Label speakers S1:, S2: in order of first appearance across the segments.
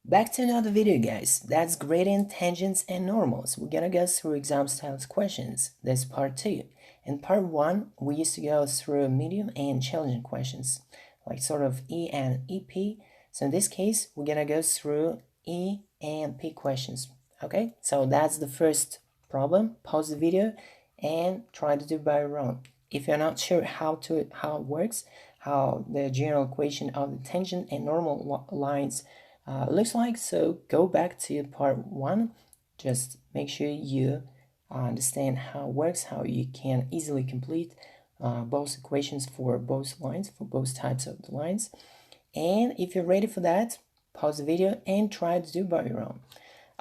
S1: Back to another video, guys. That's gradient, tangents, and normals. We're gonna go through exam style questions. This is part 2. In part 1, we used to go through medium and challenging questions, like sort of E and EP. So in this case, we're gonna go through E and P questions. Okay, so that's the first problem. Pause the video and try to do by your own. If you're not sure how it works, how the general equation of the tangent and normal lines looks like, so go back to part 1. Just make sure you understand how it works, how you can easily complete both equations for both lines, for both types of the lines. And if you're ready for that, pause the video and try to do by your own.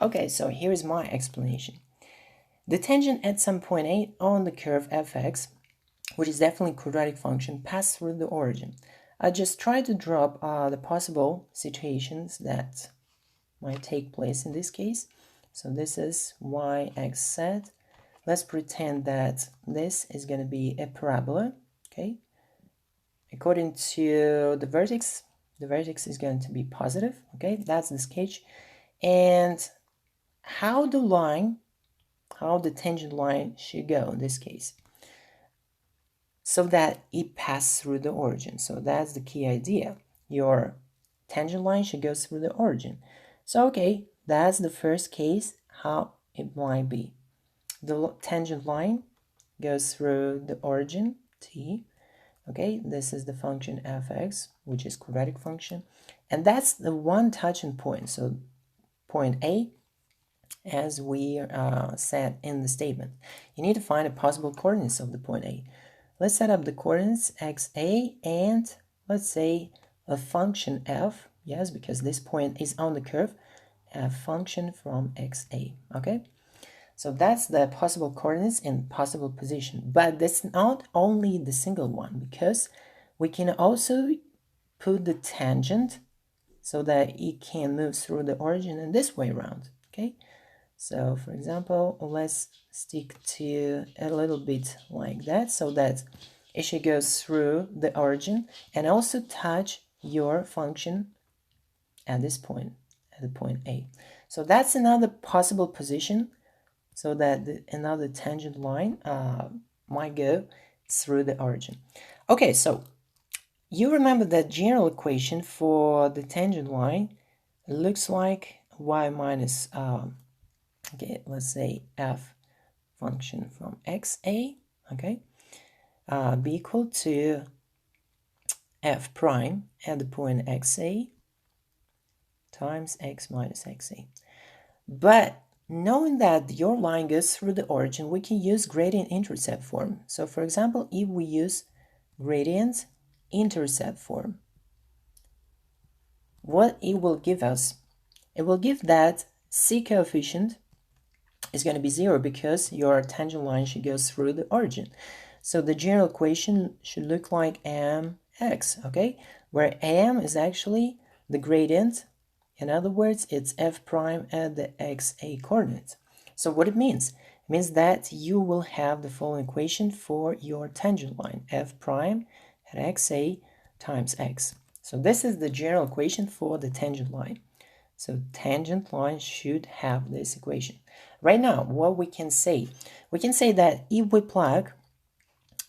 S1: Okay, so here's my explanation. The tangent at some point A on the curve fx, which is definitely a quadratic function, passed through the origin. I just try to drop the possible situations that might take place in this case. So this is y x z. Let's pretend that this is going to be a parabola, okay? According to the vertex is going to be positive, okay? That's the sketch. And how the tangent line should go in this case, so that it passes through the origin. So that's the key idea. Your tangent line should go through the origin. So okay, that's the first case, how it might be. The tangent line goes through the origin, t. Okay, this is the function fx, which is quadratic function. And that's the one touching point. So point A, as we said in the statement. You need to find the possible coordinates of the point A. Let's set up the coordinates xa and let's say a function f, yes, because this point is on the curve, a function from xa, okay? So that's the possible coordinates and possible position, but that's not only the single one, because we can also put the tangent so that it can move through the origin in this way around, okay? So for example, let's stick to a little bit like that, so that it should go through the origin and also touch your function at this point, at the point A. So that's another possible position, so that another tangent line might go through the origin. Okay, so you remember that general equation for the tangent line looks like y minus okay, let's say f function from xa, okay, be equal to f prime at the point xa times x minus xa. But knowing that your line goes through the origin, we can use gradient intercept form. So for example, if we use gradient intercept form, what it will give us, it will give that c coefficient is going to be 0 because your tangent line should go through the origin. So the general equation should look like mx, okay, where m is actually the gradient. In other words, it's f prime at the xa coordinate. So what it means that you will have the following equation for your tangent line, f prime at xa times x. So this is the general equation for the tangent line. So tangent line should have this equation. Right now, what we can say that if we plug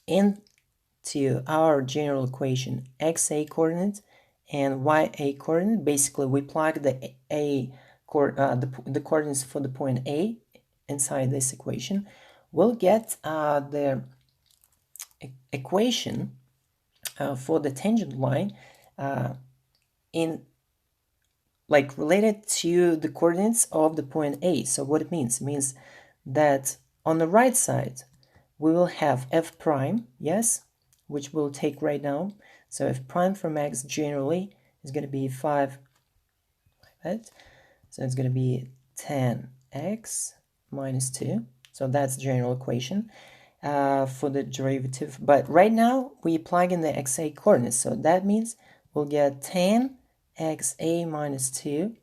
S1: into our general equation xa coordinate and ya coordinate, basically we plug the the coordinates for the point A inside this equation, we'll get the equation for the tangent line in like related to the coordinates of the point A. So what it means that on the right side we will have f prime, yes, which we'll take right now. So f prime from x generally is going to be 5 like that. So it's going to be 10x minus 2. So that's the general equation for the derivative. But right now we plug in the xa coordinates. So that means we'll get 10xa minus 2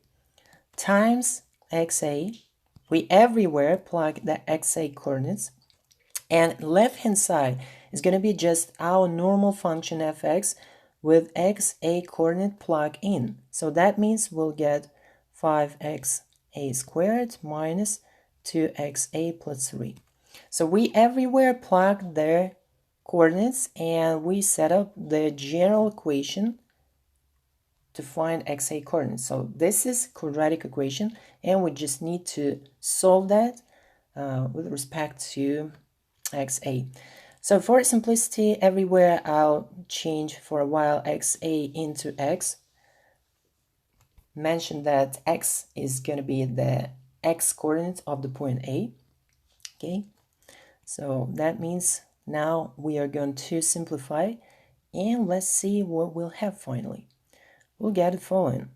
S1: times xa. We everywhere plug the xa coordinates. And left hand side is going to be just our normal function fx with xa coordinate plug in. So that means we'll get 5xa squared minus 2xa plus 3. So we everywhere plug their coordinates and we set up the general equation to find xa coordinates. So this is quadratic equation and we just need to solve that with respect to xa. So for simplicity, everywhere I'll change for a while xa into x. Mention that x is going to be the x coordinate of the point A. Okay, so that means now we are going to simplify and let's see what we'll have finally. We'll get the following: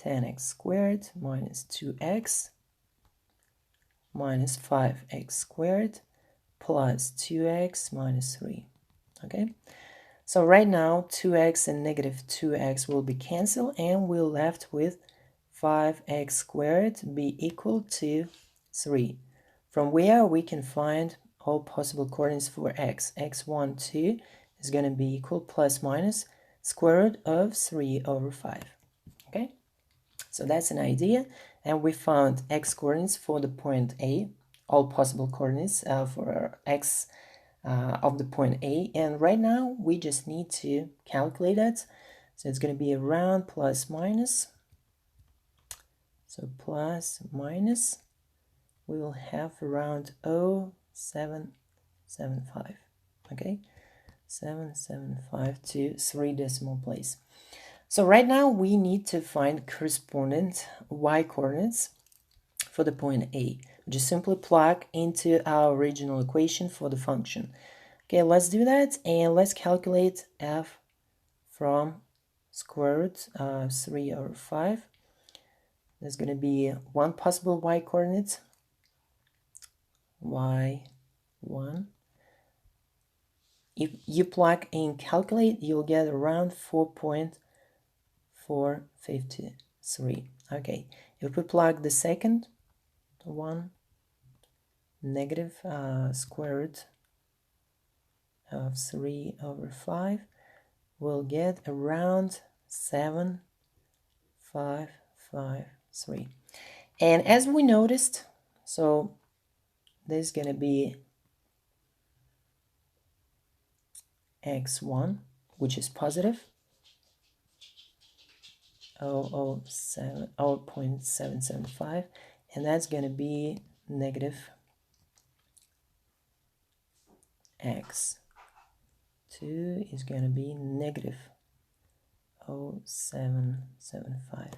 S1: 10x squared minus 2x minus 5x squared plus 2x minus 3. Okay, so right now 2x and negative 2x will be cancelled and we're left with 5x squared be equal to 3, from where we can find all possible coordinates for x. x1, 2 is going to be equal plus minus square root of 3 over 5. Okay, so that's an idea, and we found x coordinates for the point A, all possible coordinates for x of the point A, and right now we just need to calculate it. So it's going to be around plus minus. So plus minus, we will have around 0.775. Okay, 775 to 3 decimal place. So right now we need to find correspondent y coordinates for the point A. Just simply plug into our original equation for the function. Okay, let's do that and let's calculate f from square root 3 over 5. There's going to be one possible y coordinate, y1. If you plug in calculate, you'll get around 4.453. Okay, if we plug the second one, negative square root of 3 over 5, we'll get around 7.553. And as we noticed, so this is going to be x1, which is positive 0.775, and that's going to be negative x2 is going to be negative 0.775,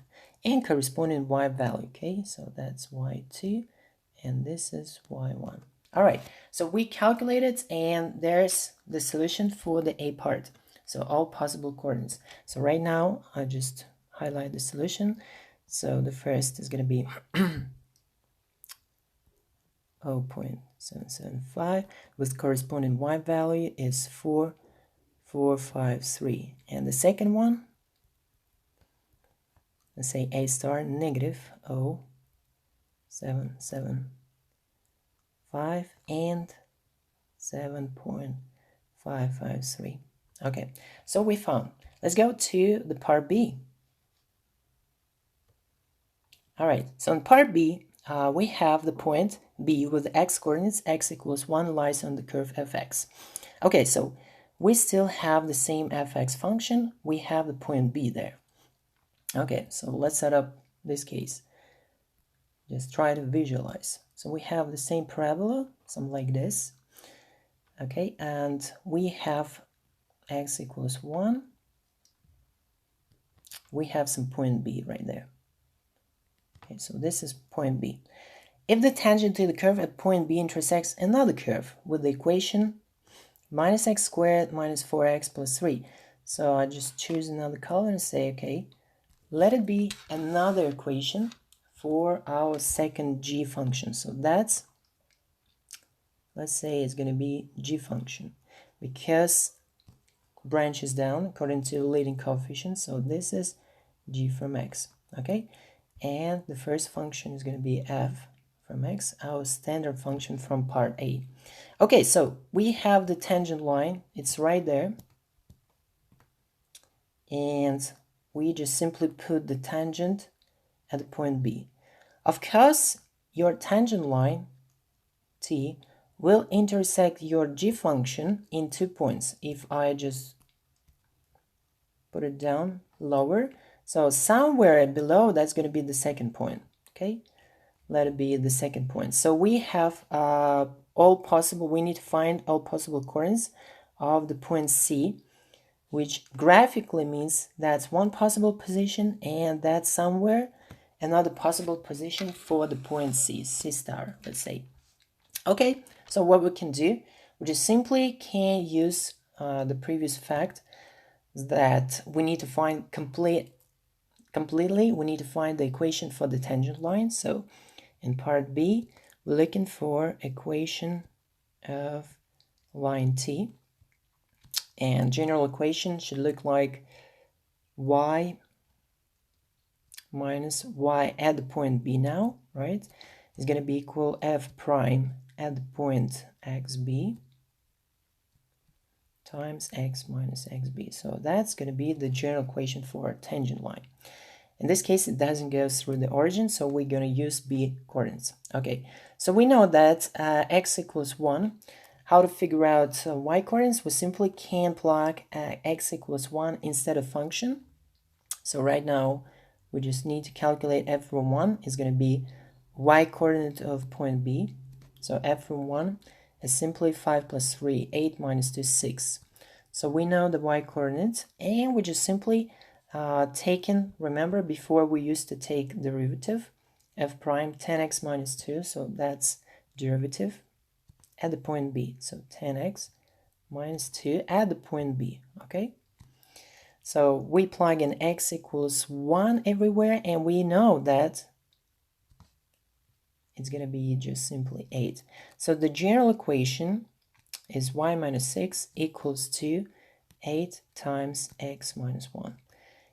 S1: and corresponding y value. Okay, so that's y2 and this is y1. All right, so we calculated and there's the solution for the A part. So all possible coordinates. So right now I just highlight the solution. So the first is going to be 0.775 with corresponding y value is 4.453, and the second one, let's say A star, negative 0.775 and 7.553. Okay, so we found. Let's go to the part B. All right, so in part B, we have the point B with x coordinates. X equals 1 lies on the curve fx. Okay, so we still have the same fx function. We have the point B there. Okay, so let's set up this case. Just try to visualize. So we have the same parabola, something like this. Okay, and we have x equals 1. We have some point B right there. Okay, so this is point B. If the tangent to the curve at point B intersects another curve with the equation minus x squared minus 4x plus 3. So I just choose another color and say, okay, let it be another equation for our second g function. So that's, let's say it's going to be g function because branches down according to leading coefficient. So this is g from x. Okay, and the first function is going to be f from x, our standard function from part A. Okay, so we have the tangent line, it's right there, and we just simply put the tangent at the point B. Of course, your tangent line, T, will intersect your G function in 2 points. If I just put it down lower, so somewhere below, that's going to be the second point, okay? Let it be the second point. So we have we need to find all possible coordinates of the point C, which graphically means that's one possible position and that's somewhere another possible position for the point C star, let's say. Okay, so what we can do, we just simply can use the previous fact that we need to find completely, we need to find the equation for the tangent line. So in part B, we're looking for equation of line T, and general equation should look like y minus y at the point B now, right? Is going to be equal f prime at the point xb times x minus xb. So that's going to be the general equation for our tangent line. In this case, it doesn't go through the origin, so we're going to use b coordinates. Okay, so we know that x equals 1. How to figure out y coordinates? We simply can plug x equals 1 instead of function. So right now, we just need to calculate f from 1 is going to be y coordinate of point B. So f from 1 is simply 5 plus 3, 8 minus 2, 6. So we know the y coordinates, and we just simply remember before we used to take derivative, f prime 10x minus 2, so that's derivative at the point B. So 10x minus 2 at the point B, okay? So we plug in x equals 1 everywhere, and we know that it's going to be just simply 8. So the general equation is y minus 6 equals to 8 times x minus 1.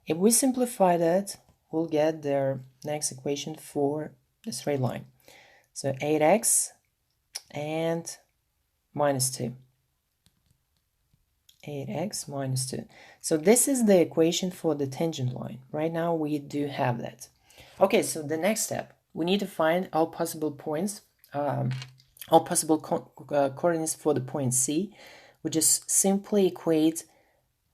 S1: If we simplify that, we'll get their next equation for the straight line. So 8x and minus 2. 8x minus 2. So this is the equation for the tangent line. Right now we do have that. Okay, so the next step, we need to find all possible points, all possible coordinates for the point C. We just simply equate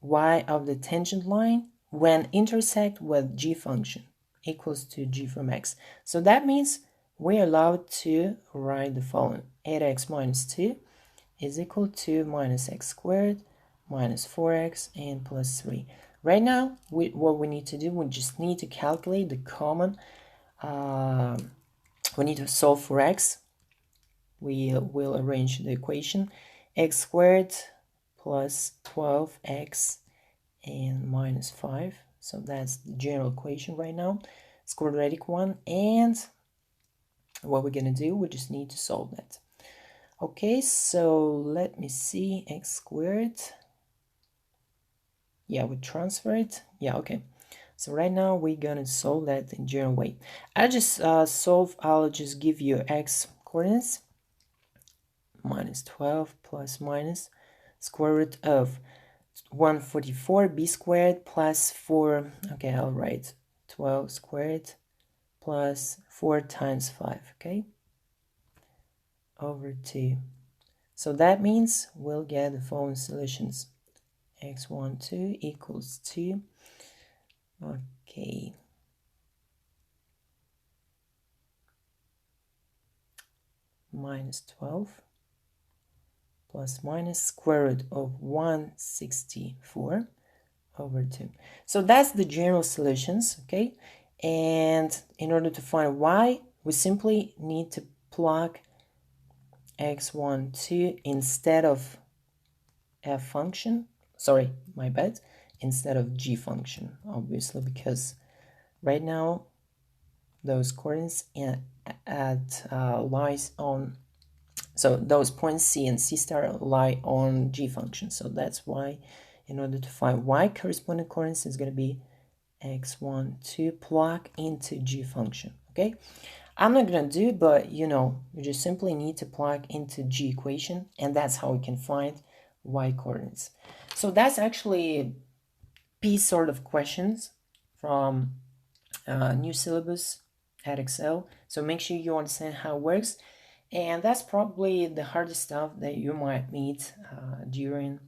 S1: y of the tangent line when intersect with g function equals to g from x. So that means we're allowed to write the following. 8x minus 2 is equal to minus x squared minus 4x and plus 3. Right now, what we need to do, we just need to calculate the common, we need to solve for x. We will arrange the equation x squared plus 12x and minus 5. So that's the general equation right now. It's quadratic one, and what we're going to do, we just need to solve that. Okay, so let me see, x squared. Yeah, we transfer it. Yeah, okay. So right now we're going to solve that in general way. I'll just I'll just give you x coordinates. Minus 12 plus minus square root of 144 b squared plus 4. Okay, I'll write 12 squared plus 4 times 5, okay, over 2. So that means we'll get the following solutions. x12 equals 2. Okay. Minus 12 plus minus square root of 164 over 2. So that's the general solutions, okay? And in order to find y, we simply need to plug x12 instead of f function. Sorry, my bad. Instead of g function, obviously, because right now those coordinates lies on, so those points C and C star lie on g function. So that's why in order to find y corresponding coordinates is going to be x12 plug into g function, okay? I'm not going to do it, but you know, you just simply need to plug into g equation, and that's how we can find y coordinates. So that's actually P sort of questions. from new syllabus at Excel. So make sure you understand how it works. And that's probably the hardest stuff that you might meet during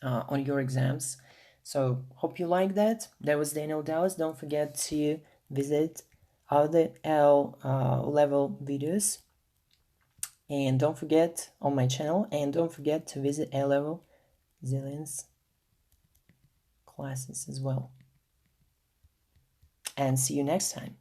S1: on your exams. So hope you like that. That was Daniel Dallas. Don't forget to visit other L level videos, and don't forget on my channel, and don't forget to visit A level Zillions classes as well. And see you next time.